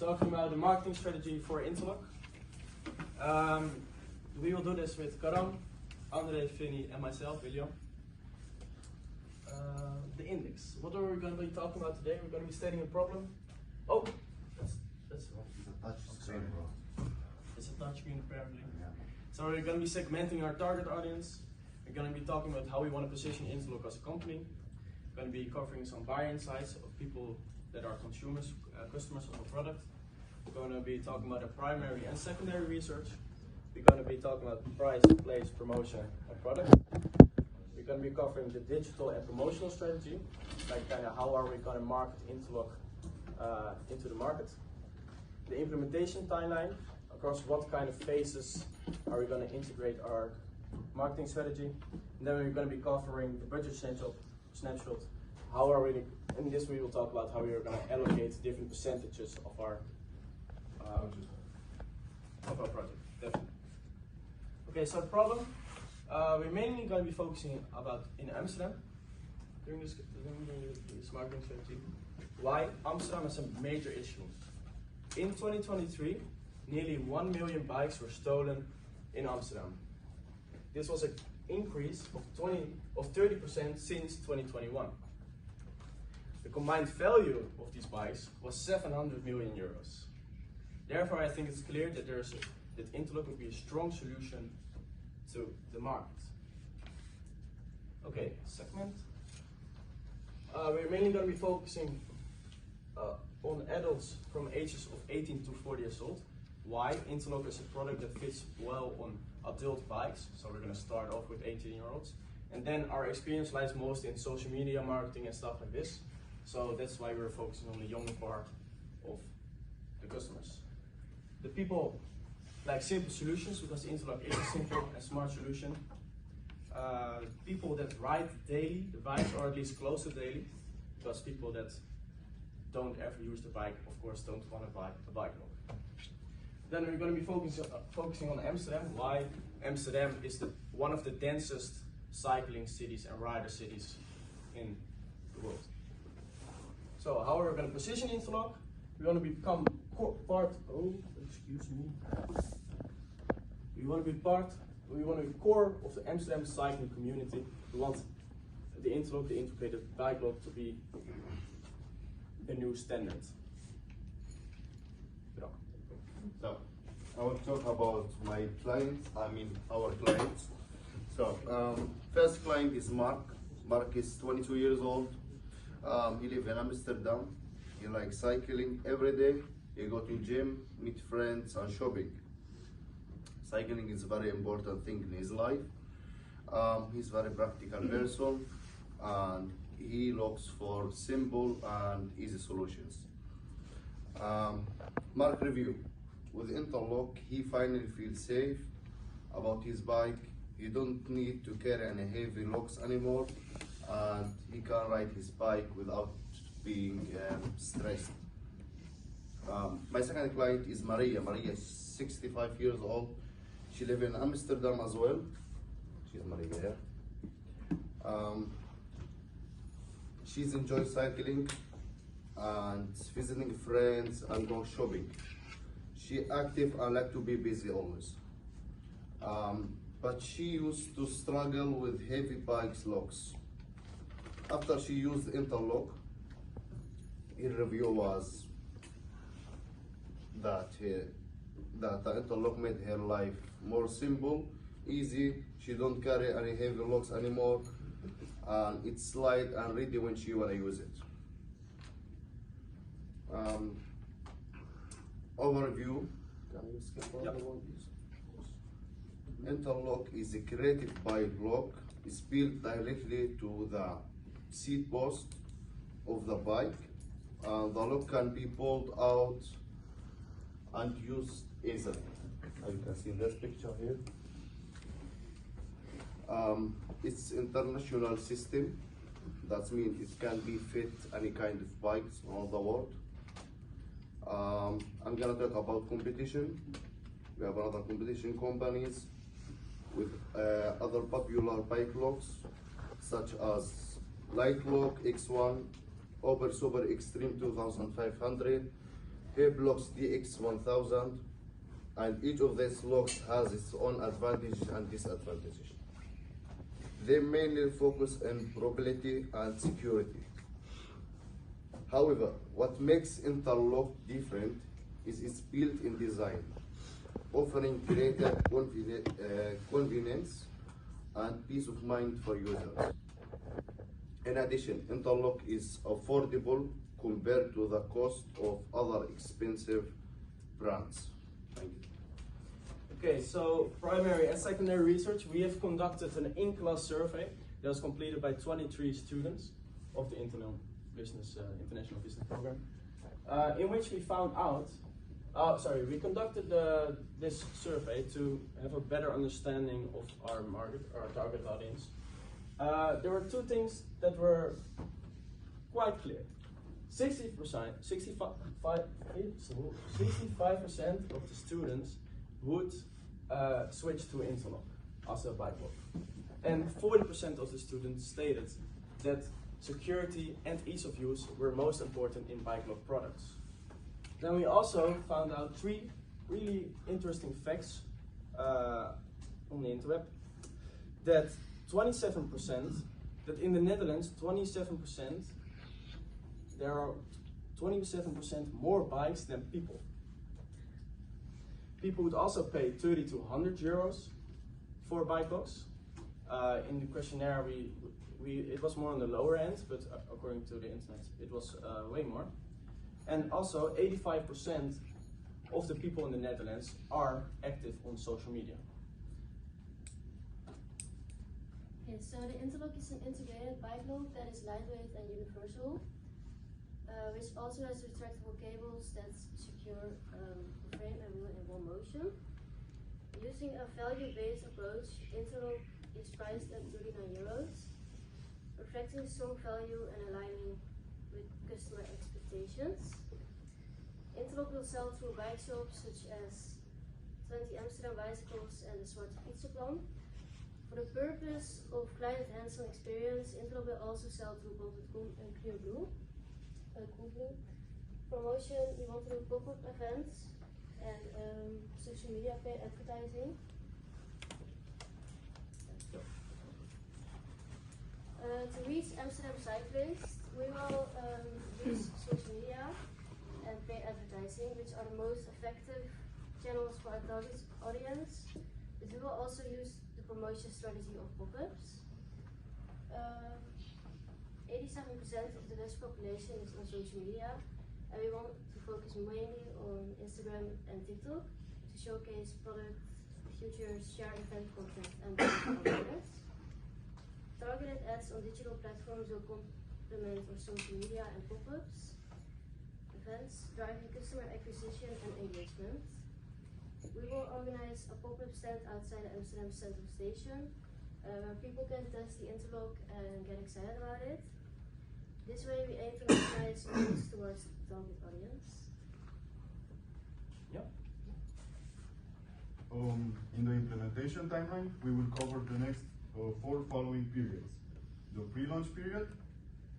talking about the marketing strategy for Interlock. We will do this with Karam, Andre, Vinny, and myself, William. The index. What are we going to be talking about today? We're going to be stating a problem. Oh, that's wrong. Touch screen, bro. It's a touch screen apparently. Yeah. So we're going to be segmenting our target audience. We're going to be talking about how we want to position Interlock as a company. We're going to be covering some buyer insights of people that are consumers, customers of a product. We're going to be talking about the primary and secondary research. We're going to be talking about price, place, promotion, and product. We're going to be covering the digital and promotional strategy, like kind of how are we going to market Interlock into the market. The implementation timeline, across what kind of phases are we going to integrate our marketing strategy. And then we're going to be covering the budget snapshot. How are we, in this we will talk about how we are going to allocate different percentages of our project. Definitely. Okay, so the problem, we're mainly going to be focusing about in Amsterdam during this marketing strategy. Why? Amsterdam is a major issue. In 2023, nearly 1 million bikes were stolen in Amsterdam. This was an increase of 30% since 2021. The combined value of these bikes was 700 million euros. Therefore, I think it's clear that that Interlock would be a strong solution to the market. Okay, segment. We're mainly going to be focusing on adults from ages of 18 to 40 years old. Why? Interlock is a product that fits well on adult bikes, so we're going to start off with 18-year-olds. And then our experience lies most in social media marketing and stuff like this. So that's why we're focusing on the younger part of the customers. The people like simple solutions because Interlock is a simple and smart solution. People that ride daily the bike, or at least close to daily, because people that don't ever use the bike, of course, don't want to buy a bike lock. Then we're going to be focusing on Amsterdam. Why? Amsterdam is one of the densest cycling cities and rider cities in the world. So how are we going to position Interlock? We're going to become part. Oh, excuse me. We want to be core of the Amsterdam cycling community. We want the Interlock, the integrated bike lock, to be a new standard. So, I will talk about my clients, our clients. So, first client is Mark. Mark is 22 years old. He lives in Amsterdam. He likes cycling every day. He go to gym, meet friends, and shopping. Cycling is a very important thing in his life. He's a very practical person, and he looks for simple and easy solutions. Mark review. With Interlock, he finally feels safe about his bike. He don't need to carry any heavy locks anymore, and he can ride his bike without being stressed. My second client is Maria. Maria is 65 years old. She lives in Amsterdam as well. She's Maria here. She's enjoyed cycling and visiting friends and go shopping. She active and like to be busy always. But she used to struggle with heavy bikes locks. After she used Interlock, her review was that the Interlock made her life more simple, easy. She don't carry any heavy locks anymore, and it's light and ready when she wanna use it. Overview. Can you skip over the one, please? Interlock is a creative bike lock. It's built directly to the seat post of the bike. The lock can be pulled out and used easily. As you can see in this picture here. It's international system. That means it can be fit any kind of bikes around the world. I'm gonna talk about competition. We have other competition companies with other popular bike locks such as Light Lock X1, Super Extreme 2500, hip locks DX1000, and each of these locks has its own advantages and disadvantages. They mainly focus on probability and security. However, what makes interlock different is its built-in design, offering greater convenience and peace of mind for users. In addition, interlock is affordable compared to the cost of other expensive brands. Thank you. Okay, so primary and secondary research, we have conducted an in-class survey that was completed by 23 students of the International Business Program, in which we found out, we conducted this survey to have a better understanding of our market, our target audience. There were two things that were quite clear. 65% of the students would switch to interlock after a bike lock. And 40% of the students stated that security and ease of use were most important in bike lock products. Then we also found out 3 really interesting facts on the interweb. That 27%, that in the Netherlands, 27%, there are 27% more bikes than people. People would also pay 30 to 100 euros for bike locks. In the questionnaire, it was more on the lower end, but according to the internet, it was way more. And also, 85% of the people in the Netherlands are active on social media. Okay, so the interlock is an integrated bike lock that is lightweight and universal, which also has retractable cables that secure the frame and wheel in one motion. Using a value-based approach, interlock is priced at 39 euros, reflecting strong value and aligning with customer expectations. Interlock will sell through bike shops such as 20 Amsterdam Bicycles and the Zwarte Fietsenplan. For the purpose of client hands-on experience, Interlock will also sell through bol.com and Coolblue. Promotion, we want to do pop-up events and social media paid advertising. To reach Amsterdam cyclists, we will use social media and paid advertising, which are the most effective channels for our target audience. But we will also use the promotion strategy of pop-ups. 87% of the Dutch population is on social media, and we want to focus mainly on Instagram and TikTok to showcase product features, share event content, and awareness. Targeted ads on digital platforms will complement our social media and pop-ups events, driving customer acquisition and engagement. We will organize a pop-up stand outside the Amsterdam Central Station, where people can test the interlock and get excited about it. This way we aim to maximize sales towards the target audience. Yeah. In the implementation timeline, we will cover the next 4 following periods. The pre-launch period,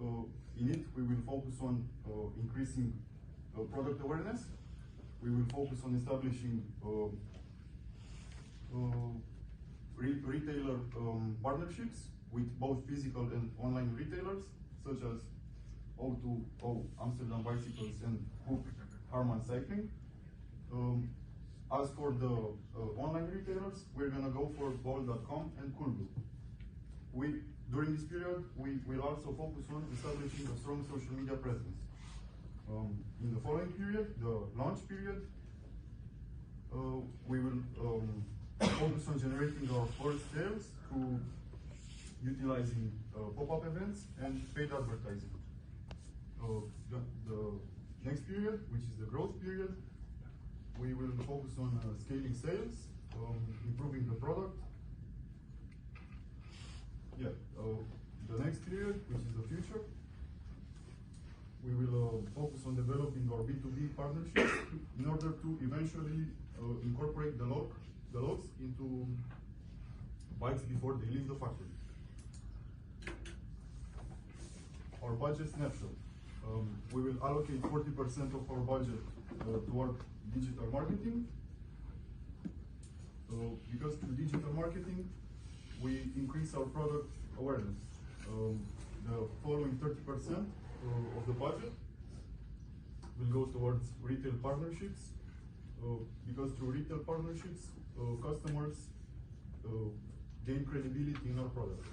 in it we will focus on increasing product awareness. We will focus on establishing retailer partnerships with both physical and online retailers, such as O2O, Amsterdam Bicycles, and Hoop Harman Cycling. As for the online retailers, we're gonna go for bol.com and Coolblue. During this period, we will also focus on establishing a strong social media presence. In the following period, the launch period, we will focus on generating our first sales through utilizing pop-up events and paid advertising. The next period, which is the growth period, we will focus on scaling sales, improving the product. The next period, which is the future, we will focus on developing our B2B partnerships in order to eventually incorporate the locks into bikes before they leave the factory. Our budget snapshot. We will allocate 40% of our budget toward digital marketing. Because through digital marketing, we increase our product awareness. The following 30% of the budget will go towards retail partnerships, because through retail partnerships, customers gain credibility in our product.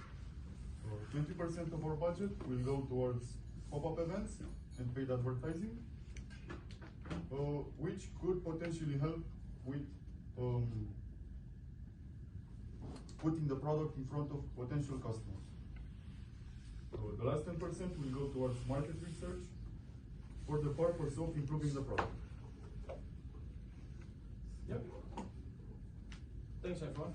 20% of our budget will go towards pop-up events and paid advertising, which could potentially help with putting the product in front of potential customers. The last 10% will go towards market research for the purpose of improving the product. Yep. Thanks, everyone.